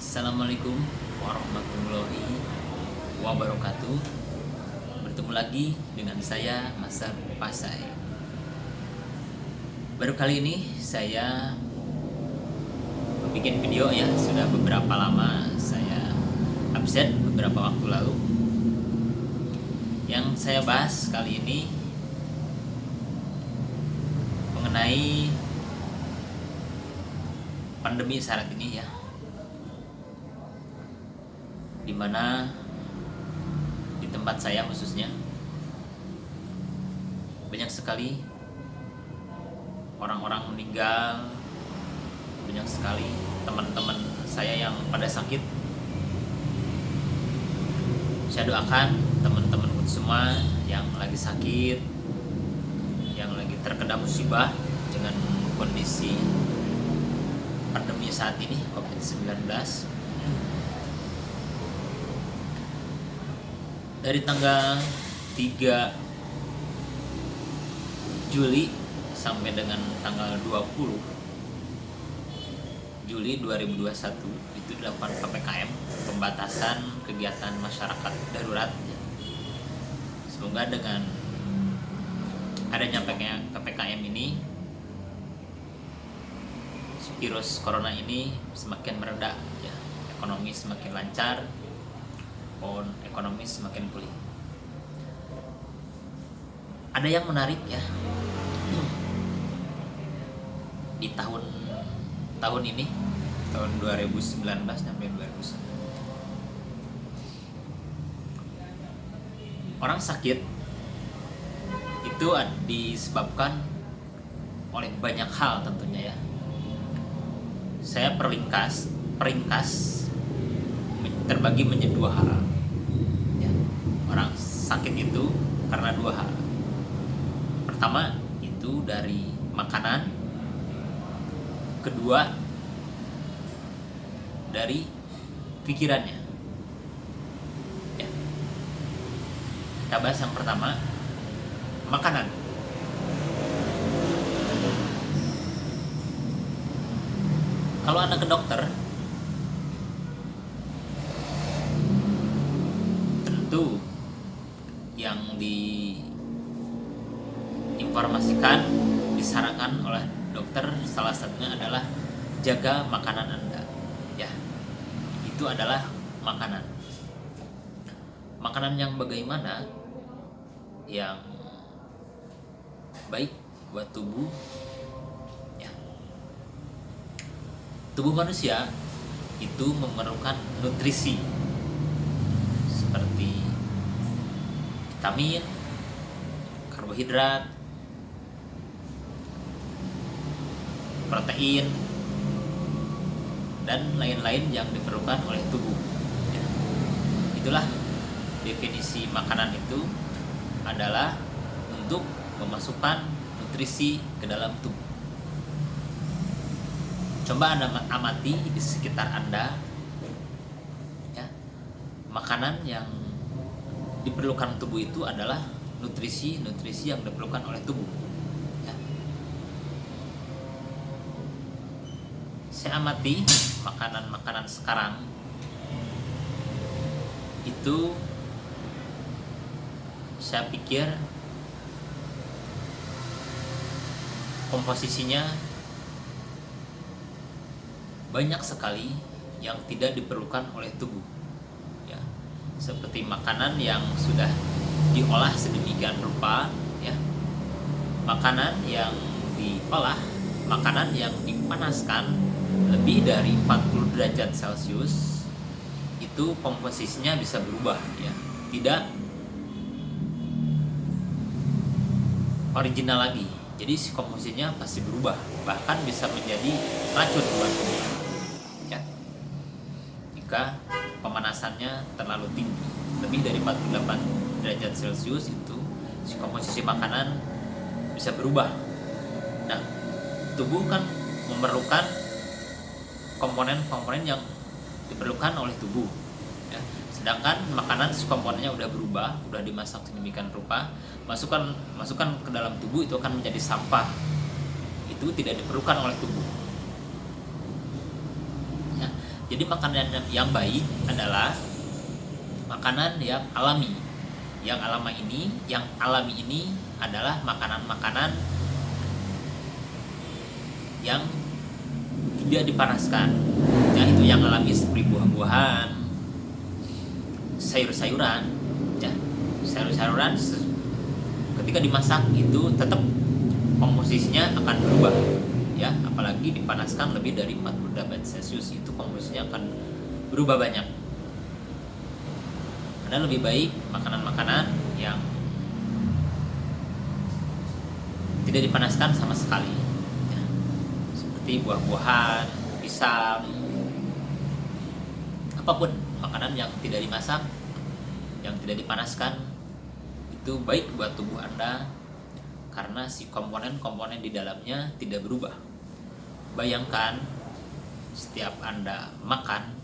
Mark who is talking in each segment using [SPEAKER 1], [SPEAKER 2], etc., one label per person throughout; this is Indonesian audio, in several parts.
[SPEAKER 1] Assalamualaikum warahmatullahi wabarakatuh. Bertemu lagi dengan saya Masar Pasai. Baru kali ini saya bikin video ya. Sudah beberapa lama saya absen, beberapa waktu lalu. Yang saya bahas kali ini mengenai pandemi saat ini ya, dimana di tempat saya khususnya banyak sekali orang-orang meninggal, banyak sekali teman-teman saya yang pada sakit. Saya doakan teman-teman semua yang lagi sakit, yang lagi terkena musibah dengan kondisi pandemi saat ini COVID-19. Dari tanggal 3 Juli sampai dengan tanggal 20 Juli 2021 itu dilakukan PPKM, pembatasan kegiatan masyarakat darurat. Semoga dengan adanya PPKM ini, virus corona ini semakin mereda ya, ekonomi semakin lancar, ekonomi semakin pulih. Ada yang menarik ya, di tahun ini, tahun 2019 sampai 2021, orang sakit itu disebabkan oleh banyak hal tentunya ya. Saya peringkas terbagi menjadi dua hal ya. Orang sakit itu karena dua hal. Pertama itu dari makanan, kedua dari pikirannya ya. Kita bahas yang pertama, makanan. Kalau Anda ke dokter, tentu yang diinformasikan, disarankan oleh dokter salah satunya adalah jaga makanan Anda ya. Itu adalah makanan. Makanan yang bagaimana? Yang baik buat tubuh ya. Tubuh manusia itu memerlukan nutrisi seperti vitamin, karbohidrat, protein, dan lain-lain yang diperlukan oleh tubuh ya. Itulah definisi makanan itu, adalah untuk memasukkan nutrisi ke dalam tubuh. Coba Anda amati di sekitar Anda ya, makanan yang diperlukan tubuh itu adalah nutrisi yang diperlukan oleh tubuh ya. Saya amati makanan sekarang itu, saya pikir komposisinya banyak sekali yang tidak diperlukan oleh tubuh ya. Seperti makanan yang sudah diolah sedemikian rupa ya, makanan yang diolah, makanan yang dipanaskan lebih dari 40 derajat Celcius, itu komposisinya bisa berubah ya, tidak original lagi. Jadi si komposisinya pasti berubah, bahkan bisa menjadi racun buat tubuh ya, jika pemanasannya terlalu tinggi, lebih dari 48 derajat Celcius, itu si komposisi makanan bisa berubah. Nah, tubuh kan memerlukan komponen-komponen yang diperlukan oleh tubuh ya. Sedangkan makanan komponennya udah berubah, udah dimasak sedemikian rupa, masukkan ke dalam tubuh, itu akan menjadi sampah. Itu tidak diperlukan oleh tubuh. Jadi makanan yang baik adalah makanan yang alami. Yang alami ini adalah makanan-makanan yang tidak dipanaskan. Ya, itu yang alami seperti buah-buahan, sayur-sayuran, ya. Sayur-sayuran ketika dimasak itu tetap komposisinya akan berubah, ya. Apalagi dipanaskan lebih dari 40 derajat Celcius, itu komposisinya akan berubah banyak. Karena lebih baik makanan-makanan yang tidak dipanaskan sama sekali, ya. Seperti buah-buahan, pisang, apapun makanan yang tidak dimasak, yang tidak dipanaskan, itu baik buat tubuh Anda karena si komponen-komponen di dalamnya tidak berubah. Bayangkan setiap Anda makan,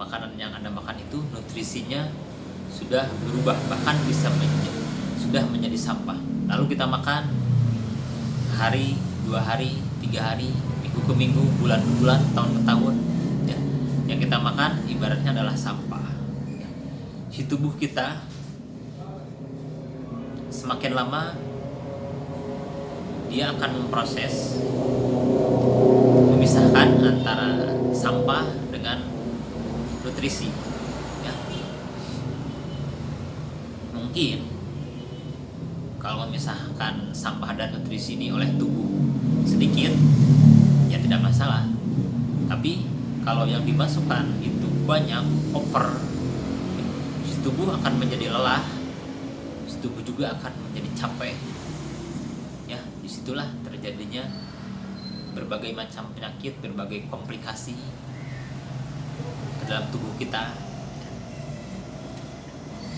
[SPEAKER 1] makanan yang Anda makan itu nutrisinya sudah berubah, bahkan bisa sudah menjadi sampah. Lalu kita makan hari, 2 hari, 3 hari, minggu ke minggu, bulan ke bulan, tahun ke tahun, ya. Yang kita makan ibaratnya adalah sampah. Si tubuh kita semakin lama dia akan memproses, memisahkan antara sampah dengan nutrisi, ya. Mungkin kalau memisahkan sampah dan nutrisi ini oleh tubuh sedikit, ya tidak masalah. Tapi kalau yang dimasukkan itu banyak, over, si tubuh akan menjadi lelah, si tubuh juga akan menjadi capek, ya. Disitulah terjadinya berbagai macam penyakit, berbagai komplikasi ke dalam tubuh kita.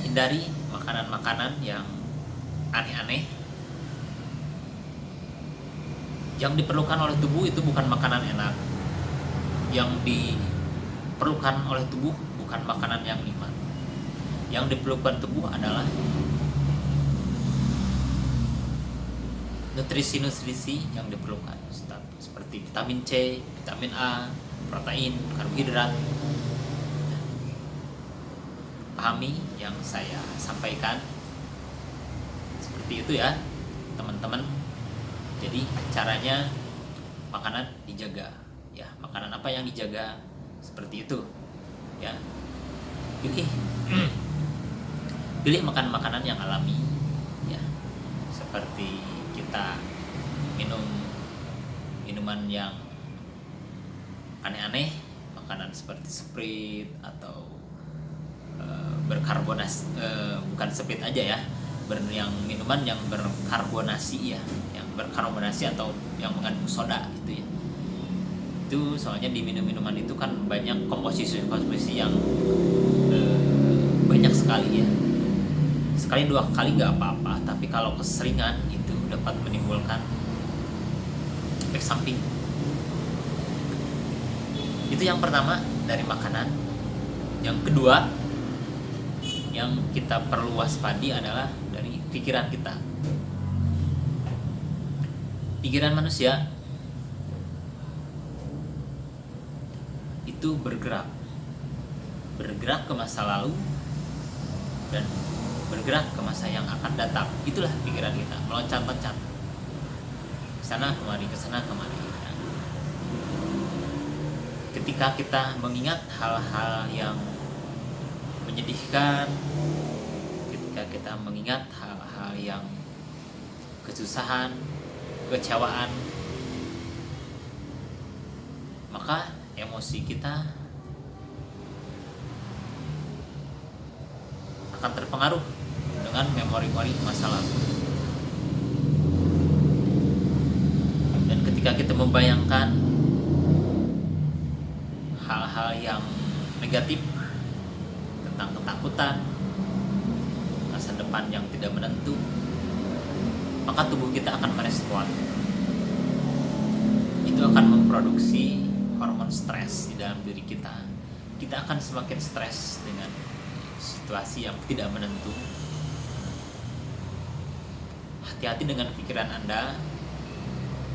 [SPEAKER 1] Hindari makanan-makanan yang aneh-aneh. Yang diperlukan oleh tubuh itu bukan makanan enak. Yang diperlukan oleh tubuh bukan makanan yang nikmat. Yang diperlukan tubuh adalah nutrisi-nutrisi yang diperlukan, seperti vitamin C, vitamin A, protein, karbohidrat. Pahami yang saya sampaikan. Seperti itu ya teman-teman. Jadi caranya makanan dijaga, ya. Makanan apa yang dijaga? Seperti itu, ya. Pilih makan makanan yang alami, ya. Seperti kita minum minuman yang aneh-aneh, makanan seperti Sprite atau berkarbonasi, bukan Sprite aja ya, yang minuman yang berkarbonasi, ya, yang berkarbonasi atau yang mengandung soda gitu ya. Itu soalnya di minuman itu kan banyak komposisi yang banyak sekali, ya. Sekali 2 kali nggak apa-apa, tapi kalau keseringan itu dapat menimbulkan efek samping. Itu yang pertama dari makanan. Yang kedua yang kita perlu waspadi adalah dari pikiran kita. Pikiran manusia itu bergerak ke masa lalu dan bergerak ke masa yang akan datang. Itulah pikiran kita, meloncat-loncat sana kemari, ke sana kemari. Ketika kita mengingat hal-hal yang menyedihkan, ketika kita mengingat hal-hal yang kesusahan, kekecewaan, maka emosi kita akan terpengaruh dengan memori-memori masa lalu. Dan ketika kita membayangkan hal-hal yang negatif tentang ketakutan, masa depan yang tidak menentu, maka tubuh kita akan merespon. Itu akan memproduksi hormon stres di dalam diri kita. Kita akan semakin stres dengan situasi yang tidak menentu. Hati-hati dengan pikiran Anda,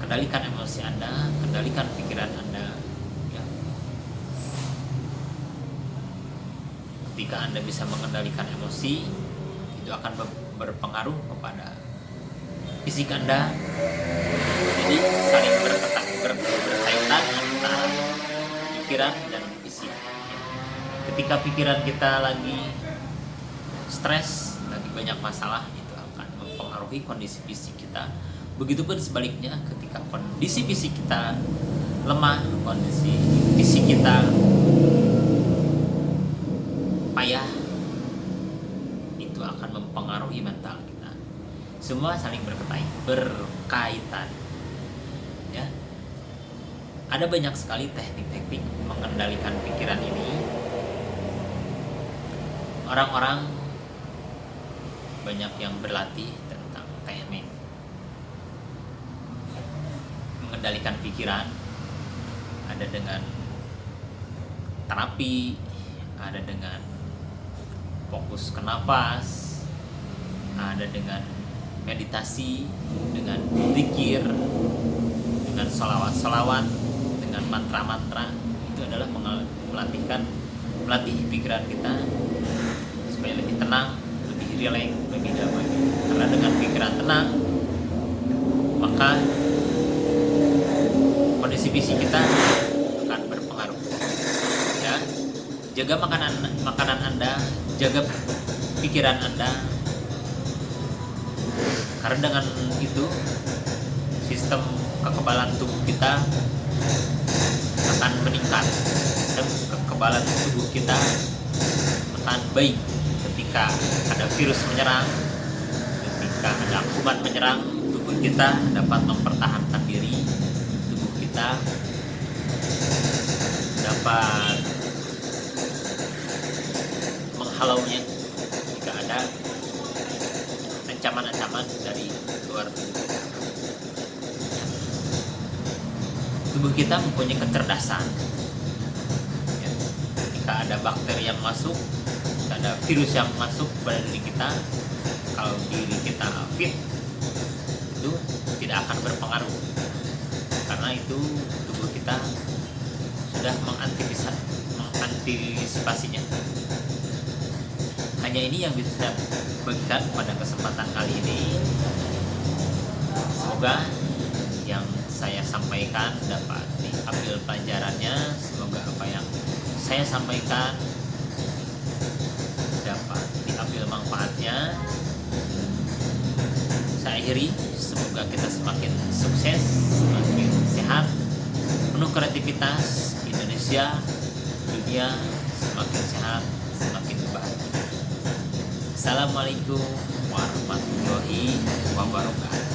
[SPEAKER 1] kendalikan emosi Anda, kendalikan pikiran Anda, ya. Ketika Anda bisa mengendalikan emosi, itu akan berpengaruh kepada fisik Anda. Jadi saling berkaitan antara pikiran dan fisik. Ketika pikiran kita lagi stres, lagi banyak masalah, itu akan mempengaruhi kondisi fisik kita. Begitupun sebaliknya, ketika kondisi fisik kita lemah, kondisi fisik kita payah, itu akan mempengaruhi mental kita. Semua saling berkaitan. Ya. Ada banyak sekali teknik-teknik mengendalikan pikiran ini. Orang-orang banyak yang berlatih tentang teknik mengendalikan pikiran. Ada dengan terapi, ada dengan fokus ke napas, ada dengan meditasi, dengan zikir, dengan sholawat, dengan mantra-mantra. Itu adalah melatih pikiran kita supaya lebih tenang, lebih rileks, lebih damai. Karena dengan pikiran tenang, maka kondisi fisik kita akan berpengaruh. Ya, jaga makanan Anda, jaga pikiran Anda. Karena dengan itu sistem kekebalan tubuh kita akan meningkat. Sistem kekebalan tubuh kita akan baik. Ketika ada virus menyerang, ketika ada kuman menyerang, tubuh kita dapat mempertahankan diri. Tubuh kita dapat menghalaunya jika ada ancaman-ancaman dari luar tubuh kita. Tubuh kita mempunyai kecerdasan. Ya. Ketika ada bakteri yang masuk, ketika ada virus yang masuk pada diri kita, kalau diri kita fit, itu tidak akan berpengaruh. Karena itu tubuh kita sudah mengantisipasinya. Hanya ini yang bisa saya bagikan pada kesempatan kali ini. Semoga yang saya sampaikan dapat diambil pelajarannya. Semoga apa yang saya sampaikan dapat diambil manfaatnya. Saya akhiri, semoga kita semakin sukses, semakin sehat, penuh kreativitas. Indonesia, dunia semakin sehat, semakin bahagia. Assalamualaikum warahmatullahi wabarakatuh.